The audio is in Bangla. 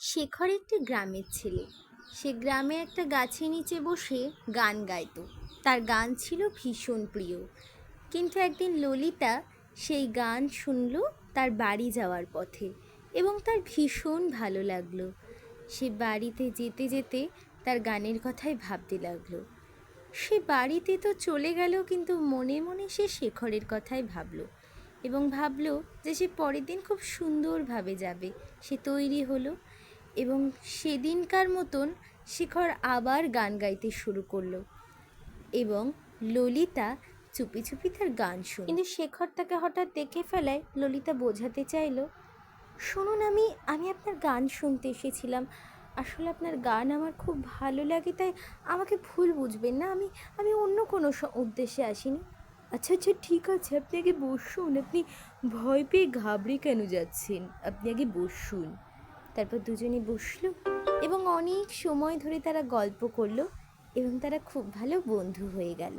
শেখর একটি গ্রামের ছেলে। সে গ্রামে একটা গাছের নিচে বসে গান গাইতো। তার গান ছিল ভীষণ প্রিয়। কিন্তু একদিন ললিতা সেই গান শুনল তার বাড়ি যাওয়ার পথে এবং তার ভীষণ ভালো লাগলো। সে বাড়িতে যেতে যেতে তার গানের কথাই ভাবতে লাগলো। সে বাড়িতে তো চলে গেল, কিন্তু মনে মনে সে শেখরের কথাই ভাবলো এবং ভাবলো যে সে পরের দিন খুব সুন্দরভাবে যাবে। সে তৈরি হলো এবং সেদিনকার মতন শেখর আবার গান গাইতে শুরু করলো এবং ললিতা চুপি চুপি তার গান শুনল। কিন্তু শেখর তাকে হঠাৎ দেখে ফেলায় ললিতা বোঝাতে চাইলো, শুনুন, আমি আপনার গান শুনতে এসেছিলাম। আসলে আপনার গান আমার খুব ভালো লাগে, তাই আমাকে ভুল বুঝবেন না। আমি অন্য কোনো উদ্দেশ্যে আসিনি। আচ্ছা আচ্ছা, ঠিক আছে, আপনি আগে বসুন। আপনি ভয় পেয়ে ঘাবড়ে কেন যাচ্ছেন? আপনি আগে বসুন। তারপর দুজনে বসলো এবং অনেক সময় ধরে তারা গল্প করলো এবং তারা খুব ভালো বন্ধু হয়ে গেল।